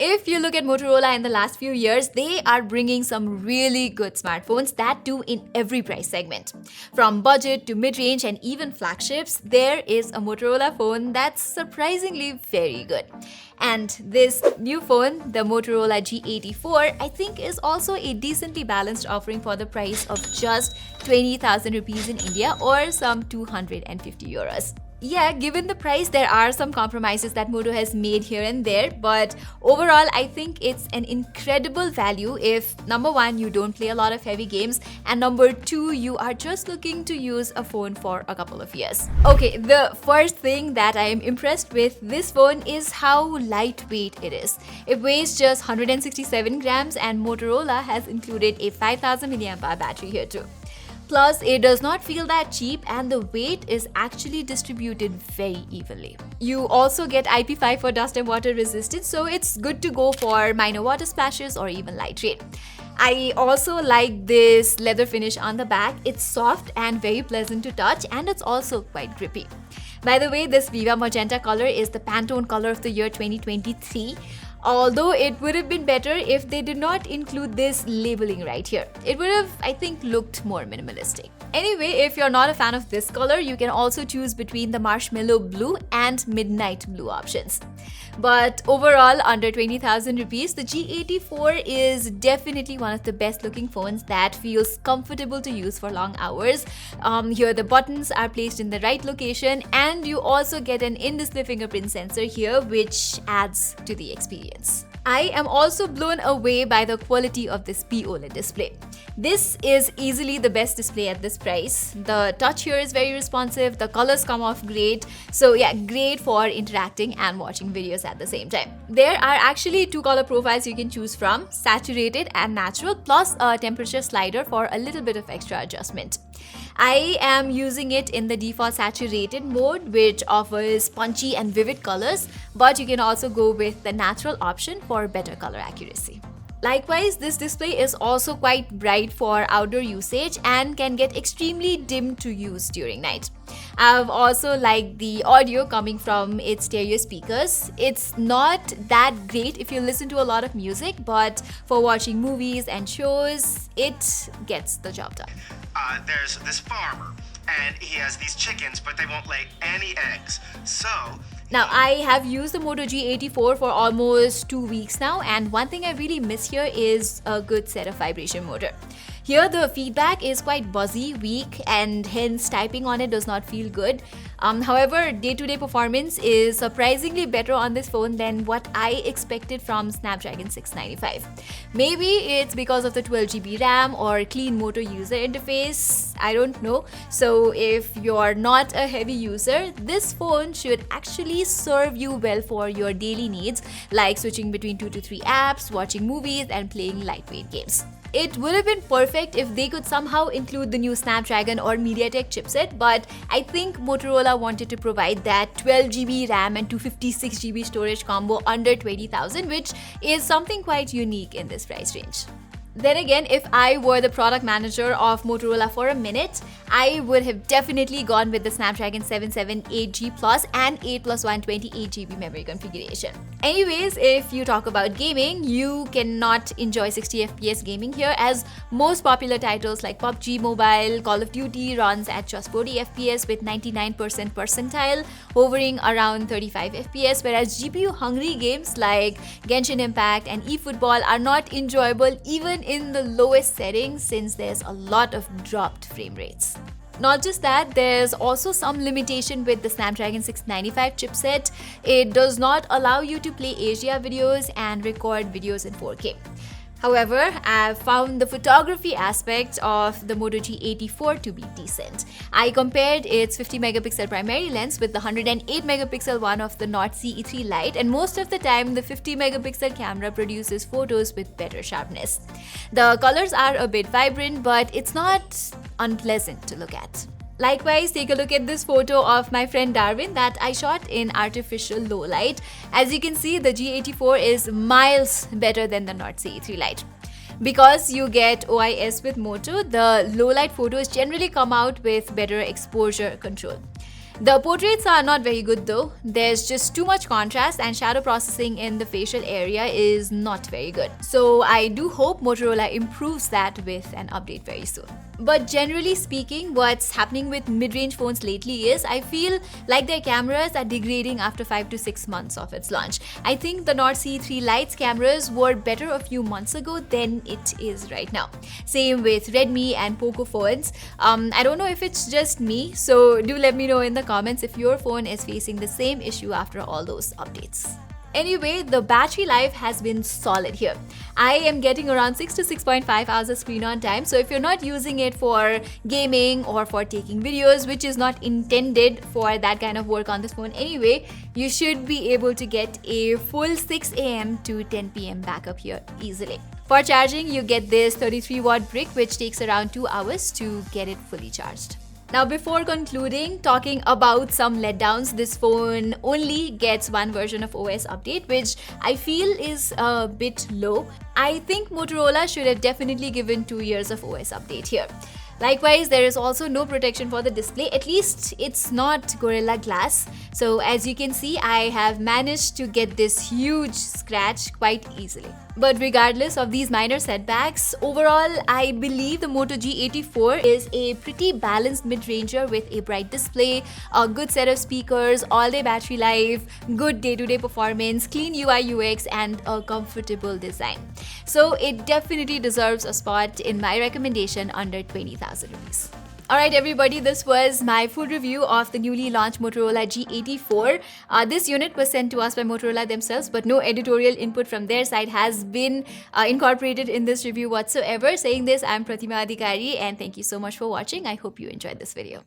If you look at Motorola in the last few years, they are bringing some really good smartphones, that too in every price segment. From budget to mid-range and even flagships, there is a Motorola phone that's surprisingly very good. And this new phone, the Motorola G84, I think is also a decently balanced offering for the price of just 20,000 rupees in India or some 250 euros. Yeah, given the price, there are some compromises that Moto has made here and there, but overall, I think it's an incredible value if number one, you don't play a lot of heavy games, and number two, you are just looking to use a phone for a couple of years. Okay, the first thing that I am impressed with this phone is how lightweight it is. It weighs just 167 grams, and Motorola has included a 5000 mAh battery here too. Plus, it does not feel that cheap and the weight is actually distributed very evenly. You also get IP5 for dust and water resistance, so it's good to go for minor water splashes or even light rain. I also like this leather finish on the back. It's soft and very pleasant to touch, and it's also quite grippy. By the way, this Viva Magenta color is the Pantone color of the year 2023. Although it would have been better if they did not include this labeling right here. It would have, I think, looked more minimalistic. Anyway, if you're not a fan of this color, you can also choose between the marshmallow blue and midnight blue options. But overall, under 20,000 rupees, the G84 is definitely one of the best looking phones that feels comfortable to use for long hours. Here the buttons are placed in the right location, and you also get an in-display fingerprint sensor here, which adds to the experience. I am also blown away by the quality of this POLED display. This is easily the best display at this price. The touch here is very responsive, the colors come off great, so yeah, great for interacting and watching videos at the same time. There are actually two color profiles you can choose from, saturated and natural, plus a temperature slider for a little bit of extra adjustment. I am using it in the default saturated mode, which offers punchy and vivid colors, but you can also go with the natural option for better color accuracy. Likewise, this display is also quite bright for outdoor usage and can get extremely dim to use during night. I've also liked the audio coming from its stereo speakers. It's not that great if you listen to a lot of music, but for watching movies and shows, it gets the job done. There's this farmer, and he has these chickens, but they won't lay any eggs. So now, I have used the Moto G84 for almost 2 weeks now, and one thing I really miss here is a good set of vibration motor. Here, the feedback is quite buzzy, weak, and hence typing on it does not feel good. However, day-to-day performance is surprisingly better on this phone than what I expected from Snapdragon 695. Maybe it's because of the 12GB RAM or clean Moto user interface, I don't know. So if you're not a heavy user, this phone should actually serve you well for your daily needs, like switching between 2 to 3 apps, watching movies, and playing lightweight games. It would have been perfect if they could somehow include the new Snapdragon or MediaTek chipset, but I think Motorola wanted to provide that 12GB RAM and 256GB storage combo under 20,000, which is something quite unique in this price range. Then again, if I were the product manager of Motorola for a minute, I would have definitely gone with the Snapdragon 778G Plus and 8 plus 128GB memory configuration. Anyways, if you talk about gaming, you cannot enjoy 60 FPS gaming here, as most popular titles like PUBG Mobile, Call of Duty runs at just 40 FPS with 99% percentile, hovering around 35 FPS, whereas GPU-hungry games like Genshin Impact and eFootball are not enjoyable even in the lowest settings, since there's a lot of dropped frame rates. Not just that, there's also some limitation with the Snapdragon 695 chipset. It does not allow you to play HDR videos and record videos in 4K. However, I've found the photography aspect of the Moto G84 to be decent. I compared its 50 megapixel primary lens with the 108 megapixel one of the Note CE3 Lite, and most of the time the 50 megapixel camera produces photos with better sharpness. The colors are a bit vibrant, but it's not unpleasant to look at. Likewise, take a look at this photo of my friend Darwin that I shot in artificial low light. As you can see, the G84 is miles better than the Note CE3 Lite. Because you get OIS with Moto, the low light photos generally come out with better exposure control. The portraits are not very good though. There's just too much contrast and shadow processing in the facial area is not very good. So I do hope Motorola improves that with an update very soon. But generally speaking, what's happening with mid-range phones lately is I feel like their cameras are degrading after 5 to 6 months of its launch. I think the Nord C3 Lite's cameras were better a few months ago than it is right now. Same with Redmi and Poco phones. I don't know if it's just me, so do let me know in the comments if your phone is facing the same issue after all those updates. Anyway, the battery life has been solid here. I am getting around 6 to 6.5 hours of screen on time, so if you're not using it for gaming or for taking videos, which is not intended for that kind of work on this phone anyway, you should be able to get a full 6 AM to 10 PM backup here easily. For charging, you get this 33-watt brick, which takes around 2 hours to get it fully charged. Now, before concluding, talking about some letdowns, this phone only gets one version of OS update, which I feel is a bit low. I think Motorola should have definitely given 2 years of OS update here. Likewise, there is also no protection for the display, at least it's not Gorilla Glass. So as you can see, I have managed to get this huge scratch quite easily. But regardless of these minor setbacks, overall, I believe the Moto G84 is a pretty balanced mid-ranger with a bright display, a good set of speakers, all-day battery life, good day-to-day performance, clean UI UX, and a comfortable design. So it definitely deserves a spot in my recommendation under 20,000 rupees. Alright everybody, this was my full review of the newly launched Motorola G84. This unit was sent to us by Motorola themselves, but no editorial input from their side has been incorporated in this review whatsoever. Saying this, I'm Pratima and thank you so much for watching. I hope you enjoyed this video.